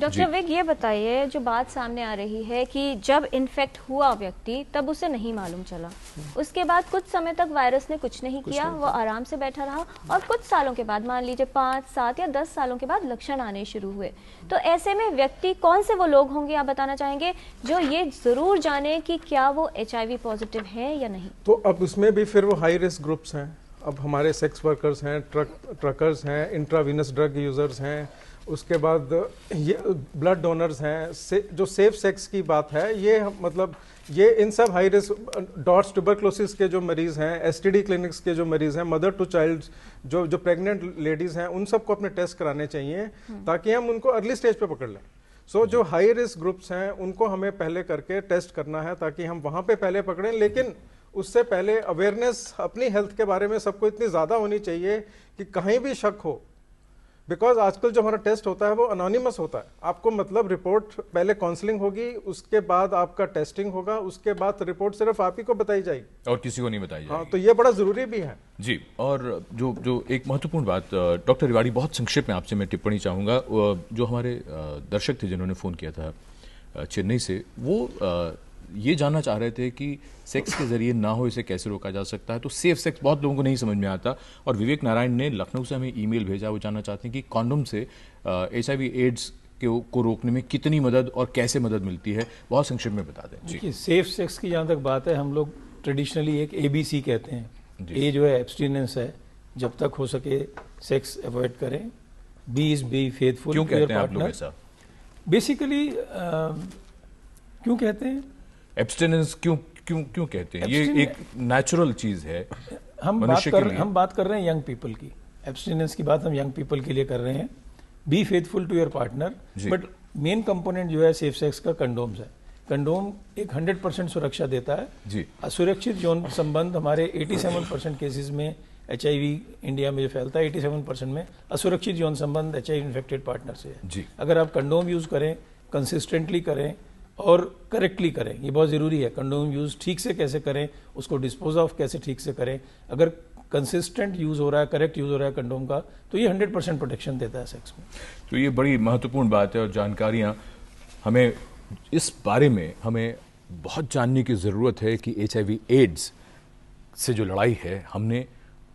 Doctor wig, ये बताइए, जो बात सामने आ रही है कि जब इन्फेक्ट हुआ व्यक्ति तब उसे नहीं मालूम चला, उसके बाद कुछ समय तक वायरस ने कुछ नहीं किया, वो आराम से बैठा रहा, और कुछ सालों के बाद, मान लीजिए 5, 7 या 10 सालों के बाद लक्षण आने शुरू हुए, तो ऐसे में व्यक्ति कौन से वो लोग होंगे, आप बताना चाहेंगे, जो ये जरूर जाने कि क्या वो HIV पॉजिटिव है या नहीं? तो अब उसमें भी फिर वो हाई रिस्क ग्रुप्स हैं। अब हमारे सेक्स वर्कर्स हैं, ट्रकर्स हैं, इंट्रावीनस ड्रग यूजर्स हैं, उसके बाद ये ब्लड डोनर्स हैं, जो सेफ सेक्स की बात है, ये मतलब ये इन सब हाई रिस्क, डॉट्स ट्यूबरक्लोसिस के जो मरीज हैं, STD क्लिनिक्स के जो मरीज हैं, मदर टू चाइल्ड जो प्रेग्नेंट लेडीज हैं, उन सबको अपने टेस्ट कराने चाहिए ताकि हम उनको अर्ली स्टेज पे पकड़ लें। सो जो हाई रिस्क ग्रुप्स हैं उनको हमें पहले करके टेस्ट करना है ताकि हम वहां पे पहले पकड़ें, लेकिन उससे पहले अवेयरनेस अपनी हेल्थ के बारे में सबको इतनी ज़्यादा होनी चाहिए कि कहीं भी शक हो, बिकॉज आजकल जो हमारा टेस्ट होता है वो अनोनिमस होता है। आपको मतलब रिपोर्ट पहले काउंसलिंग होगी, उसके बाद आपका टेस्टिंग होगा, उसके बाद रिपोर्ट सिर्फ आप ही को बताई जाएगी और किसी को नहीं बताई जाएगी। हाँ, तो ये बड़ा ज़रूरी भी है जी। और जो एक महत्वपूर्ण बात डॉक्टर रिवाड़ी, बहुत संक्षिप्त में आपसे मैं टिप्पणी चाहूँगा। जो हमारे दर्शक थे जिन्होंने फ़ोन किया था चेन्नई से, वो ये जानना चाह रहे थे कि सेक्स के जरिए ना हो इसे कैसे रोका जा सकता है। तो सेफ सेक्स बहुत लोगों को नहीं समझ में आता, और विवेक नारायण ने लखनऊ से हमें ईमेल भेजा, वो जानना चाहते हैं कि कॉन्डोम से HIV एड्स को रोकने में कितनी मदद और कैसे मदद मिलती है, बहुत संक्षिप्त में बता दें। देखिए, सेफ सेक्स की जहाँ तक बात है, हम लोग ट्रेडिशनली एक ABC कहते हैं। ए जो है एब्सटीनेंस है, जब तक हो सके सेक्स अवॉइड करें। B is be faithful to your partner. Basically क्यों कहते हैं एब्सटेनेंस, क्यों कहते हैं? ये एक नेचुरल चीज है। हम बात कर रहे हैं यंग पीपल की। एब्सटेनेंस की बात हम यंग पीपल के लिए कर रहे हैं। Be faithful to your partner, but main component जो है सेफ सेक्स का कंडोम्स है। कंडोम एक 100% सुरक्षा देता है जी। असुरक्षित यौन संबंध हमारे 87% केसेस में HIV इंडिया में जो फैलता है, 87% में असुरक्षित यौन संबंध HIV इन्फेक्टेड पार्टनर से है जी। अगर आप कंडोम यूज करें, कंसिस्टेंटली करें और करेक्टली करें, ये बहुत ज़रूरी है। कंडोम यूज़ ठीक से कैसे करें, उसको डिस्पोज ऑफ कैसे ठीक से करें। अगर कंसिस्टेंट यूज़ हो रहा है, करेक्ट यूज़ हो रहा है कंडोम का, तो ये 100% प्रोटेक्शन देता है सेक्स में। तो ये बड़ी महत्वपूर्ण बात है, और जानकारियाँ हमें इस बारे में हमें बहुत जानने की ज़रूरत है कि HIV एड्स से जो लड़ाई है, हमने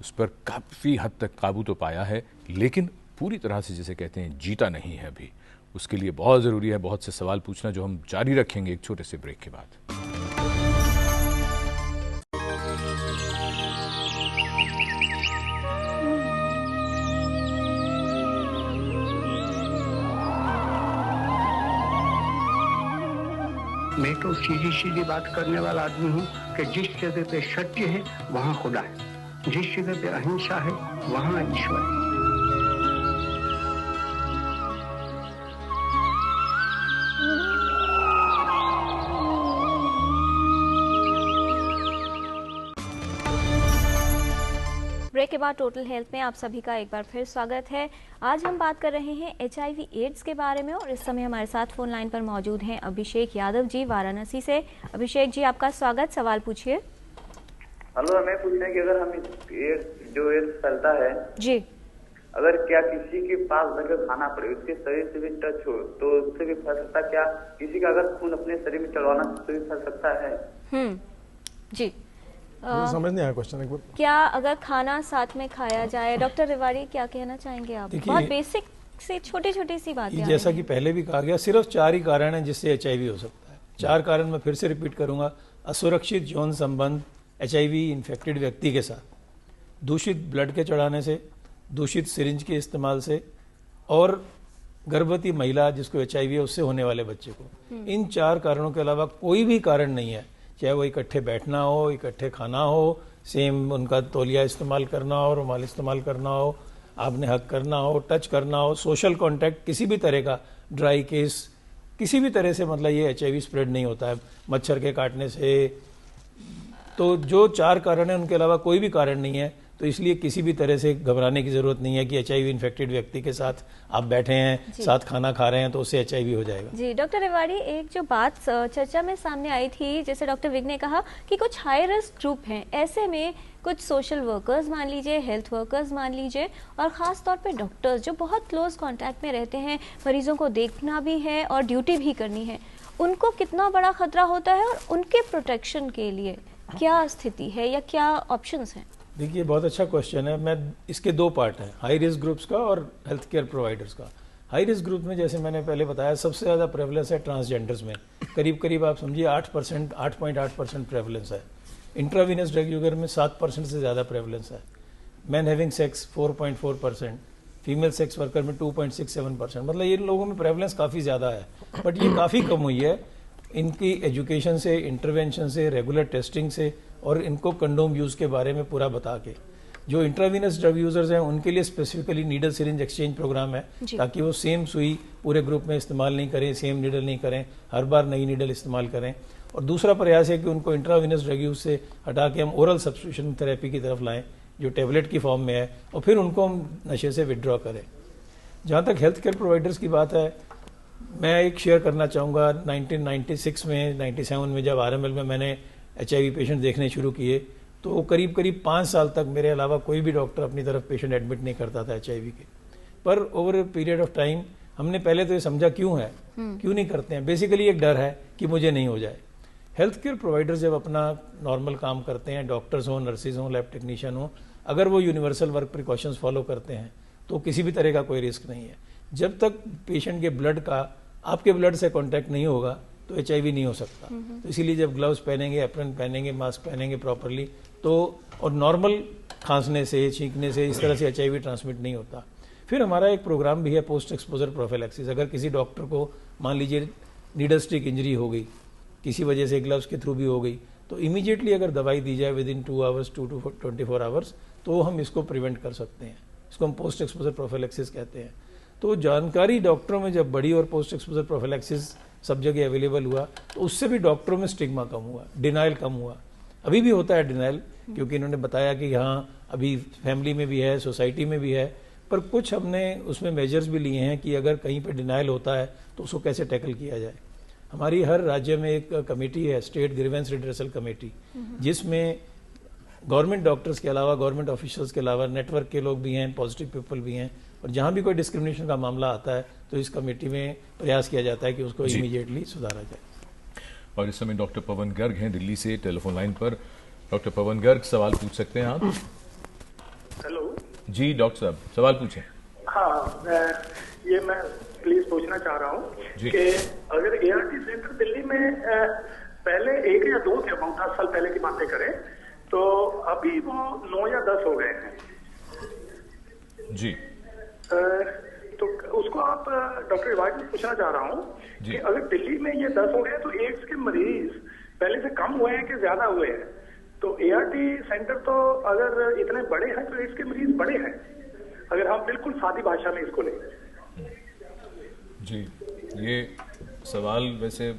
उस पर काफ़ी हद तक काबू तो पाया है, लेकिन पूरी तरह से जिसे कहते हैं जीता नहीं है अभी। उसके लिए बहुत ज़रूरी है बहुत से सवाल पूछना, जो हम जारी रखेंगे एक छोटे से ब्रेक के बाद। मैं तो सीधी सीधी बात करने वाला आदमी हूँ कि जिस जगह पे सत्य है वहाँ खुदा है, जिस जगह पे अहिंसा है वहाँ ईश्वर है। ब्रेक के बाद टोटल हेल्थ में आप सभी का एक बार फिर स्वागत है। आज हम बात कर रहे हैं HIV एड्स के बारे में, और इस समय हमारे साथ फोन लाइन पर मौजूद हैं अभिषेक यादव जी वाराणसी से। अभिषेक जी, आपका स्वागत, सवाल पूछिए। हेलो, हमें पूछना है कि अगर हम जो एड्स फैलता है जी, अगर क्या किसी के पास जाकर खाना पड़े, उसके शरीर से भी टच हो तो उससे भी फैल सकता है क्या? किसी का अगर खून अपने शरीर में चढ़वाना तो भी फैल सकता है? जी। समझ नहीं आया क्वेश्चन एक बार। क्या अगर खाना साथ में खाया जाए? डॉक्टर रिवाड़ी, क्या कहना चाहेंगे आप? बहुत बेसिक से छोटी सी बात है। जैसा कि पहले भी कहा गया, सिर्फ 4 ही कारण हैं जिससे HIV हो सकता है। 4 कारण मैं फिर से रिपीट करूंगा। असुरक्षित यौन संबंध HIV इन्फेक्टेड व्यक्ति के साथ, दूषित ब्लड के चढ़ाने से, दूषित सिरिंज के इस्तेमाल से, और गर्भवती महिला जिसको HIV है उससे होने वाले बच्चे को। इन 4 कारणों के अलावा कोई भी कारण नहीं है, चाहे वो इकट्ठे बैठना हो, इकट्ठे खाना हो, सेम उनका तौलिया इस्तेमाल करना हो, रुमाल इस्तेमाल करना हो, आपने हक करना हो, टच करना हो, सोशल कांटेक्ट, किसी भी तरह का ड्राई केस, किसी भी तरह से मतलब ये HIV स्प्रेड नहीं होता है मच्छर के काटने से। तो जो 4 कारण है उनके अलावा कोई भी कारण नहीं है। तो तो इसलिए किसी भी तरह से घबराने की जरूरत नहीं है कि HIV इन्फेक्टेड व्यक्ति के साथ आप बैठे हैं, साथ खाना खा रहे हैं तो उससे HIV हो जाएगा। जी डॉक्टर रेवाड़ी, एक जो बात चर्चा में सामने आई थी, जैसे डॉक्टर विग ने कहा कि कुछ हाई रिस्क ग्रुप हैं, ऐसे में कुछ सोशल वर्कर्स मान लीजिए, हेल्थ वर्कर्स मान लीजिए, और ख़ास तौर पे डॉक्टर्स जो बहुत क्लोज कांटेक्ट में रहते हैं, मरीजों को देखना भी है और ड्यूटी भी करनी है, उनको कितना बड़ा खतरा होता है और उनके प्रोटेक्शन के लिए क्या स्थिति है या क्या ऑप्शंस हैं? देखिए, बहुत अच्छा क्वेश्चन है। मैं इसके दो पार्ट हैं, हाई रिस्क ग्रुप्स का और हेल्थ केयर प्रोवाइडर्स का। हाई रिस्क ग्रुप में जैसे मैंने पहले बताया सबसे ज़्यादा प्रेवलेंस है ट्रांसजेंडर्स में, करीब करीब आप समझिए 8%, 8.8% प्रेवलेंस है। इंट्रावीनस ड्रग यूजर में 7% से ज़्यादा प्रेवलेंस है। Man having sex 4.4%, female sex worker में 2.67%, मतलब ये लोगों में प्रेवलेंस काफ़ी ज़्यादा है। बट ये काफ़ी कम हुई है इनकी एजुकेशन से, इंटरवेंशन से, रेगुलर टेस्टिंग से और इनको कंडोम यूज़ के बारे में पूरा बता के। जो इंट्रावीनस ड्रग यूजर्स हैं उनके लिए specifically needle syringe exchange programme है, ताकि वो सेम सुई पूरे ग्रुप में इस्तेमाल नहीं करें, सेम नीडल नहीं करें, हर बार नई नीडल इस्तेमाल करें। और दूसरा प्रयास है कि उनको इंट्रावीनस ड्रग यूज से हटा के हम ओरल सब्स्टिट्यूशन थेरेपी की तरफ लाएं, जो टेबलेट की फॉर्म में है, और फिर उनको हम नशे से विड्रॉ करें। जहाँ तक हेल्थ केयर प्रोवाइडर्स की बात है, मैं एक शेयर करना चाहूँगा। 1996 में, 97 में जब RML में मैंने HIV पेशेंट देखने शुरू किए, तो करीब करीब 5 साल तक मेरे अलावा कोई भी डॉक्टर अपनी तरफ पेशेंट एडमिट नहीं करता था HIV के। पर over a period of time हमने पहले तो ये समझा क्यों है, क्यों नहीं करते हैं। बेसिकली एक डर है कि मुझे नहीं हो जाए। हेल्थ केयर प्रोवाइडर जब अपना नॉर्मल काम करते हैं, डॉक्टर्स हों, नर्सिस हों, लैब टेक्नीशियन हों, अगर वो यूनिवर्सल वर्क प्रिकॉशंस फॉलो करते हैं तो किसी भी तरह का कोई रिस्क नहीं है। जब तक पेशेंट के ब्लड का आपके ब्लड से कांटेक्ट नहीं होगा तो HIV नहीं हो सकता। तो इसीलिए जब ग्लव्स पहनेंगे, एप्रन पहनेंगे, मास्क पहनेंगे प्रॉपरली, तो और नॉर्मल खांसने से, छींकने से इस तरह से HIV ट्रांसमिट नहीं होता। फिर हमारा एक प्रोग्राम भी है पोस्ट एक्सपोजर प्रोफिलैक्सिस। अगर किसी डॉक्टर को मान लीजिए नीडल स्टिक इंजरी हो गई, किसी वजह से ग्लव्स के थ्रू भी हो गई, तो इमीडिएटली अगर दवाई दी जाए with in 2 hours, 2 to 24 hours, तो हम इसको प्रिवेंट कर सकते हैं। इसको हम पोस्ट एक्सपोजर प्रोफिलैक्सिस कहते हैं। तो जानकारी डॉक्टरों में जब बढ़ी और पोस्ट एक्सपोजर प्रोफिलैक्सिस सब जगह अवेलेबल हुआ, तो उससे भी डॉक्टरों में स्टिग्मा कम हुआ, डिनाइल कम हुआ। अभी भी होता है डिनाइल, क्योंकि इन्होंने बताया कि हाँ अभी फैमिली में भी है, सोसाइटी में भी है, पर कुछ हमने उसमें मेजर्स भी लिए हैं कि अगर कहीं पे डिनाइल होता है तो उसको कैसे टैकल किया जाए। हमारी हर राज्य में एक कमेटी है, स्टेट ग्रीवेंस रिड्रेसल कमेटी, जिसमें गवर्नमेंट डॉक्टर्स के अलावा, गवर्नमेंट ऑफिशियल्स के अलावा नेटवर्क के लोग भी हैं, पॉजिटिव पीपल भी हैं, और जहां भी कोई डिस्क्रिमिनेशन का मामला आता है तो इस कमेटी में प्रयास किया जाता है कि उसको इमीडिएटली सुधारा जाए। और इस समय डॉक्टर पवन गर्ग हैं दिल्ली से टेलीफोन लाइन पर। डॉक्टर पवन गर्ग, सवाल पूछ सकते हैं आप। हेलो जी डॉक्टर साहब, सवाल पूछें। हाँ, मैं प्लीज पूछना चाह रहा हूँ कि अगर ART सेंटर दिल्ली में पहले 1 या 2 थे, बहुत 10 साल पहले की बातें करें, तो अभी वो 9 या 10 हो गए हैं जी। तो उसको आप डॉक्टर रिवाज में पूछना चाह रहा हूँ कि अगर दिल्ली में ये 10 हो गए तो एड्स के मरीज पहले से कम हुए हैं कि ज्यादा हुए हैं? तो ART सेंटर तो अगर इतने बड़े हैं तो एड्स के मरीज बड़े हैं, अगर हम बिल्कुल सादी भाषा में इसको लें। जी, ये सवाल वैसे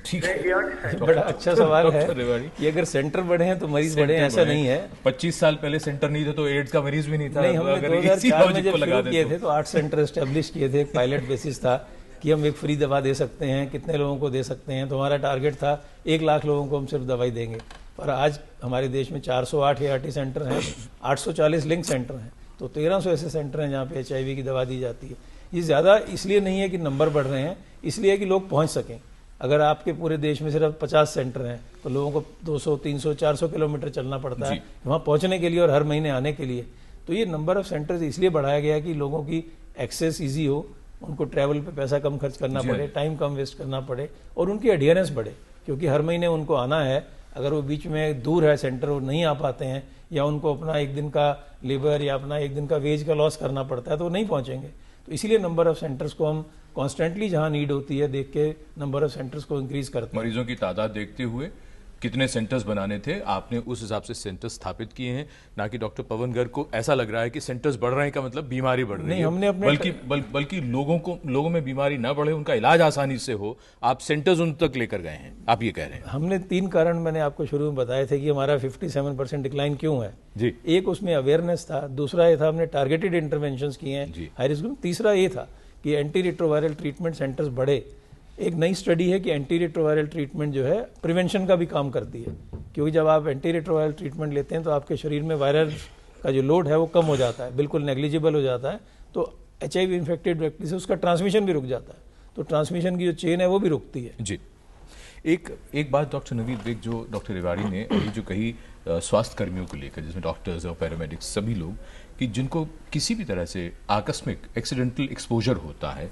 ठीक है, बड़ा अच्छा सवाल है कि अगर सेंटर बड़े हैं तो मरीज बड़े हैं, ऐसा नहीं है। 25 साल पहले सेंटर नहीं थे तो एड्स का मरीज भी नहीं था। नहीं, हमने 2004 में जब शुरू किए थे तो 8 सेंटर एस्टेब्लिश किए थे। एक पायलट बेसिस था कि हम एक फ्री दवा दे सकते हैं, कितने लोगों को दे सकते हैं। तो हमारा टारगेट था 1 लाख लोगों को हम सिर्फ दवाई देंगे। पर आज हमारे देश में 408 ART सेंटर हैं, 840 लिंक सेंटर हैं, तो 1300 ऐसे सेंटर हैं जहाँ पे HIV की दवा दी जाती है। ये ज़्यादा इसलिए नहीं है कि नंबर बढ़ रहे हैं, इसलिए है कि लोग पहुँच सकें। अगर आपके पूरे देश में सिर्फ 50 सेंटर हैं तो लोगों को 200, 300, 400 किलोमीटर चलना पड़ता है वहाँ पहुँचने के लिए और हर महीने आने के लिए। तो ये नंबर ऑफ सेंटर्स इसलिए बढ़ाया गया कि लोगों की एक्सेस ईजी हो, उनको ट्रैवल पे पैसा कम खर्च करना पड़े, टाइम कम वेस्ट करना पड़े, और उनकी एडियरेंस बढ़े, क्योंकि हर महीने उनको आना है। अगर वो बीच में दूर है सेंटर और नहीं आ पाते हैं, या उनको अपना 1 दिन का लेबर या अपना 1 दिन का वेज का लॉस करना पड़ता है, तो वो नहीं पहुँचेंगे। तो इसीलिए नंबर ऑफ सेंटर्स को हम कॉन्स्टेंटली जहां नीड होती है देख के नंबर ऑफ सेंटर्स को इंक्रीज करते हैं। मरीजों की तादाद देखते हुए कितने सेंटर्स बनाने थे, आपने उस हिसाब से सेंटर्स स्थापित किए हैं, ना कि डॉक्टर पवन गर्ग को ऐसा लग रहा है कि सेंटर्स बढ़ रहे हैं का मतलब बीमारी बढ़ रही है। हमने अपने बल्कि लोगों में बीमारी ना बढ़े, उनका इलाज आसानी से हो, आप सेंटर्स उन तक लेकर गए हैं, आप ये कह रहे हैं। हमने 3 कारण मैंने आपको शुरू में बताए थे कि हमारा 57% डिक्लाइन क्यों है जी। एक उसमें अवेयरनेस था, दूसरा ये था हमने टारगेटेड इंटरवेंशंस किए हैं हाई रिस्क ग्रुप, तीसरा ये था कि एंटी रिट्रोवायरल ट्रीटमेंट सेंटर्स बढ़े। एक नई स्टडी है कि एंटी रिट्रोवायरल ट्रीटमेंट जो है प्रिवेंशन का भी काम करती है, क्योंकि जब आप एंटी रिट्रोवायरल ट्रीटमेंट लेते हैं तो आपके शरीर में वायरस का जो लोड है वो कम हो जाता है, बिल्कुल नेग्लिजिबल हो जाता है। तो HIV इन्फेक्टेड व्यक्ति से उसका ट्रांसमिशन भी रुक जाता है, तो ट्रांसमिशन की जो चेन है वो भी रुकती है। जी। एक बात डॉक्टर नवीद बेग, जो डॉक्टर रिवाड़ी ने अभी जो कही स्वास्थ्य कर्मियों को लेकर, जिसमें डॉक्टर्स और पैरामेडिक्स सभी लोग, कि जिनको किसी भी तरह से आकस्मिक एक्सीडेंटल एक्सपोजर होता है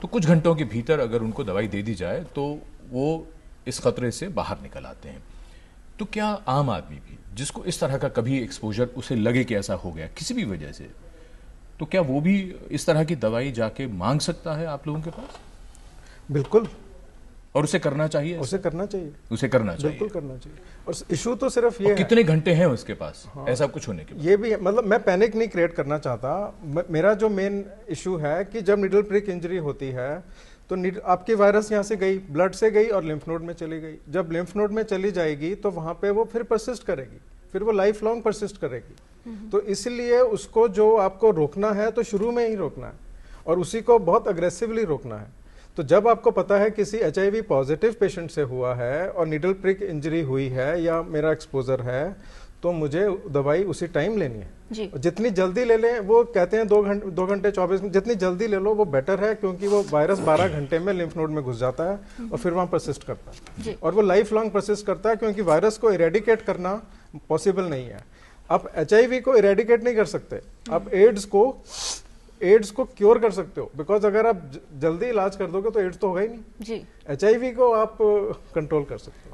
तो कुछ घंटों के भीतर अगर उनको दवाई दे दी जाए तो वो इस खतरे से बाहर निकल आते हैं। तो क्या आम आदमी भी जिसको इस तरह का कभी एक्सपोजर उसे लगे कि ऐसा हो गया किसी भी वजह से, तो क्या वो भी इस तरह की दवाई जाके मांग सकता है आप लोगों के पास? बिल्कुल। और उसे करना चाहिए? उसे करना चाहिए, उसे करना चाहिए, बिल्कुल करना चाहिए। और इशू तो सिर्फ ये कितने घंटे हैं उसके पास? हाँ, ऐसा कुछ होने के बाद ये भी मतलब मैं पैनिक नहीं क्रिएट करना चाहता। मेरा जो मेन इशू है कि जब निडल प्रिक इंजरी होती है तो आपकी वायरस यहाँ से गई, ब्लड से गई और लिम्फ नोड में चली गई। जब लिम्फ नोड में चली जाएगी तो वहां पे वो फिर परसिस्ट करेगी, फिर वो लाइफ लॉन्ग परसिस्ट करेगी। तो इसलिए उसको जो आपको रोकना है तो शुरू में ही रोकना है और उसी को बहुत अग्रेसिवली रोकना है। तो जब आपको पता है किसी HIV पॉजिटिव पेशेंट से हुआ है और निडल प्रिक इंजरी हुई है या मेरा एक्सपोजर है, तो मुझे दवाई उसी टाइम लेनी है जी। जितनी जल्दी ले लें, वो कहते हैं 2 घंटे 24 मिनट, जितनी जल्दी ले लो वो बेटर है, क्योंकि वो वायरस 12 घंटे में लिम्फ नोड में घुस जाता है और फिर वहां परसिस्ट करता है और वो लाइफ लॉन्ग परसिस्ट करता है, क्योंकि वायरस को इरेडिकेट करना पॉसिबल नहीं है। आप HIV को इरेडिकेट नहीं कर सकते, आप एड्स को क्योर कर सकते हो, बिकॉज अगर आप जल्दी इलाज कर दोगे तो एड्स तो होगा ही नहीं जी। HIV को आप कंट्रोल कर सकते हो।